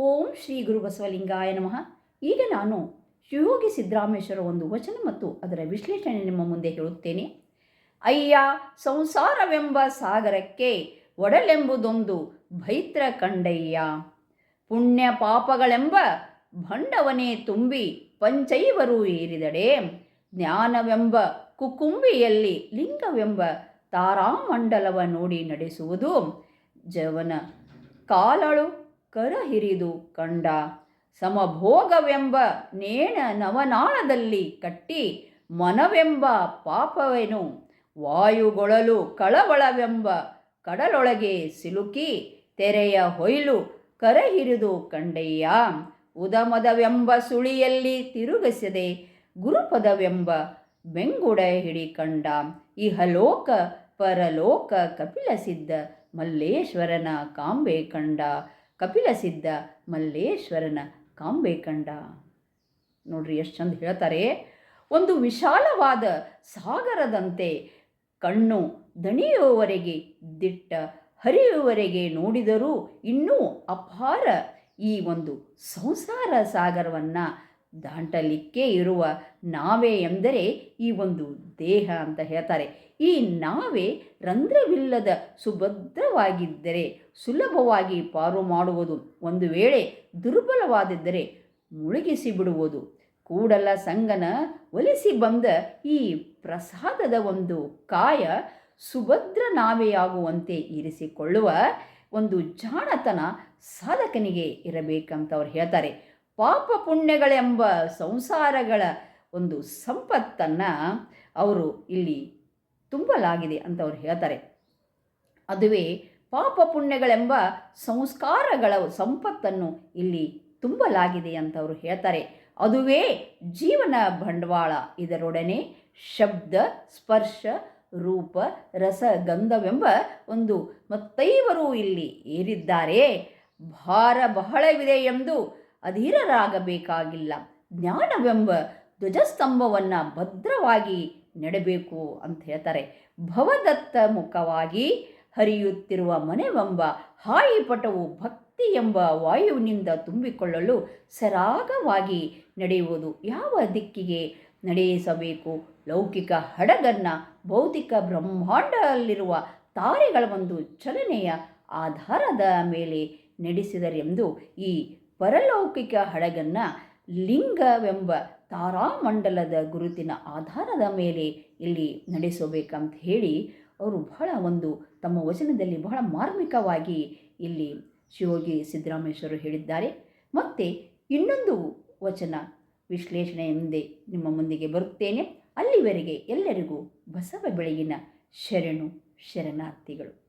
ಓಂ ಶ್ರೀ ಗುರು ಬಸವಲಿಂಗಾಯ ನಮಃ. ಈಗ ನಾನು ಶಿವಯೋಗಿ ಸಿದ್ದರಾಮೇಶ್ವರ ಒಂದು ವಚನ ಮತ್ತು ಅದರ ವಿಶ್ಲೇಷಣೆ ನಿಮ್ಮ ಮುಂದೆ ಹೇಳುತ್ತೇನೆ. ಅಯ್ಯ ಸಂಸಾರವೆಂಬ ಸಾಗರಕ್ಕೆ ಒಡಲೆಂಬುದೊಂದು ಭೈತ್ರ ಕಂಡಯ್ಯ. ಪುಣ್ಯ ಪಾಪಗಳೆಂಬ ಭಂಡವನೇ ತುಂಬಿ ಪಂಚೈವರು ಏರಿದಡೆ. ಜ್ಞಾನವೆಂಬ ಕುಕುಂಬಿಯಲ್ಲಿ ಲಿಂಗವೆಂಬ ತಾರಾಮಂಡಲವ ನೋಡಿ ನಡೆಸುವುದು. ಜವನ ಕಾಲಳು ಕರ ಹಿರಿದು ಕಂಡ. ಸಮಭೋಗವೆಂಬ ನೇಣ ನವನಾಳದಲ್ಲಿ ಕಟ್ಟಿ ಮನವೆಂಬ ಪಾಪವೇನು ವಾಯುಗೊಳಲು ಕಳವಳವೆಂಬ ಕಡಲೊಳಗೆ ಸಿಲುಕಿ ತೆರೆಯ ಹೊಯ್ಲು ಕರ ಹಿರಿದು ಕಂಡಯ್ಯ. ಉದಮದವೆಂಬ ಸುಳಿಯಲ್ಲಿ ತಿರುಗಿಸದೆ ಗುರುಪದವೆಂಬ ಬೆಂಗುಡ ಹಿಡಿಕಂಡ. ಇಹಲೋಕ ಪರಲೋಕ ಕಪಿಲಸಿದ್ದ ಮಲ್ಲೇಶ್ವರನ ಕಾಂಬೆ ಕಂಡ. ಕಪಿಲಸಿದ್ದ ಮಲ್ಲೇಶ್ವರನ ಕಾಂಬೆ ಕಂಡ. ನೋಡ್ರಿ ಎಷ್ಟು ಚಂದ ಹೇಳ್ತಾರೆ. ಒಂದು ವಿಶಾಲವಾದ ಸಾಗರದಂತೆ ಕಣ್ಣು ದಣಿಯುವವರೆಗೆ ದಿಟ್ಟ ಹರಿಯುವವರೆಗೆ ನೋಡಿದರೂ ಇನ್ನೂ ಅಪಾರ ಈ ಒಂದು ಸಂಸಾರ ಸಾಗರವನ್ನು ದಾಟಲಿಕ್ಕೆ ಇರುವ ನಾವೆ ಎಂದರೆ ಈ ಒಂದು ದೇಹ ಅಂತ ಹೇಳ್ತಾರೆ. ಈ ನಾವೆ ರಂಧ್ರವಿಲ್ಲದ ಸುಭದ್ರವಾಗಿದ್ದರೆ ಸುಲಭವಾಗಿ ಪಾರು ಮಾಡುವುದು. ಒಂದು ವೇಳೆ ದುರ್ಬಲವಾದಿದ್ದರೆ ಮುಳುಗಿಸಿ ಬಿಡುವುದು. ಕೂಡಲ ಸಂಗನ ಒಲಿಸಿ ಬಂದ ಈ ಪ್ರಸಾದದ ಒಂದು ಕಾಯ ಸುಭದ್ರ ನಾವೆಯಾಗುವಂತೆ ಇರಿಸಿಕೊಳ್ಳುವ ಒಂದು ಜಾಣತನ ಸಾಧಕನಿಗೆ ಇರಬೇಕಂತ ಅವ್ರು ಹೇಳ್ತಾರೆ. ಪಾಪ ಪುಣ್ಯಗಳೆಂಬ ಸಂಸಾರಗಳ ಒಂದು ಸಂಪತ್ತನ್ನು ಅವರು ಇಲ್ಲಿ ತುಂಬಲಾಗಿದೆ ಅಂತ ಅವ್ರು ಹೇಳ್ತಾರೆ. ಅದುವೇ ಪಾಪ ಪುಣ್ಯಗಳೆಂಬ ಸಂಸ್ಕಾರಗಳ ಸಂಪತ್ತನ್ನು ಇಲ್ಲಿ ತುಂಬಲಾಗಿದೆ ಅಂತ ಅವರು ಹೇಳ್ತಾರೆ. ಅದುವೇ ಜೀವನ ಬಂಡವಾಳ. ಇದರೊಡನೆ ಶಬ್ದ ಸ್ಪರ್ಶ ರೂಪ ರಸ ಗಂಧವೆಂಬ ಒಂದು ಮತ್ತೈವರು ಇಲ್ಲಿ ಏರಿದ್ದಾರೆ. ಭಾರ ಬಹಳವಿದೆ ಎಂದು ಅಧೀರರಾಗಬೇಕಾಗಿಲ್ಲ. ಜ್ಞಾನವೆಂಬ ಧ್ವಜಸ್ತಂಭವನ್ನು ಭದ್ರವಾಗಿ ನೆಡಬೇಕು ಅಂತ ಹೇಳ್ತಾರೆ. ಭವದತ್ತ ಮುಖವಾಗಿ ಹರಿಯುತ್ತಿರುವ ಮನೆವೆಂಬ ಹಾಯಿಪಟವು ಭಕ್ತಿ ಎಂಬ ವಾಯುವಿನಿಂದ ತುಂಬಿಕೊಳ್ಳಲು ಸರಾಗವಾಗಿ ನಡೆಯುವುದು. ಯಾವ ದಿಕ್ಕಿಗೆ ನಡೆಯಿಸಬೇಕು? ಲೌಕಿಕ ಹಡಗನ್ನು ಭೌತಿಕ ಬ್ರಹ್ಮಾಂಡದಲ್ಲಿರುವ ತಾರೆಗಳ ಒಂದು ಚಲನೆಯ ಆಧಾರದ ಮೇಲೆ ನಡೆಸಿದರೆಂದು ಈ ಪರಲೌಕಿಕ ಹಡಗನ್ನು ಲಿಂಗವೆಂಬ ತಾರಾಮಂಡಲದ ಗುರುತಿನ ಆಧಾರದ ಮೇಲೆ ಇಲ್ಲಿ ನಡೆಸಬೇಕಂತ ಹೇಳಿ ಅವರು ಬಹಳ ಒಂದು ತಮ್ಮ ವಚನದಲ್ಲಿ ಬಹಳ ಮಾರ್ಮಿಕವಾಗಿ ಇಲ್ಲಿ ಶಿವಯೋಗಿ ಸಿದ್ದರಾಮೇಶ್ವರರು ಹೇಳಿದ್ದಾರೆ. ಮತ್ತು ಇನ್ನೊಂದು ವಚನ ವಿಶ್ಲೇಷಣೆಯೊಂದೇ ನಿಮ್ಮ ಮುಂದಿಗೆ ಬರುತ್ತೇನೆ. ಅಲ್ಲಿವರೆಗೆ ಎಲ್ಲರಿಗೂ ಬಸವ ಬೆಳಗಿನ ಶರಣು ಶರಣಾರ್ಥಿಗಳು.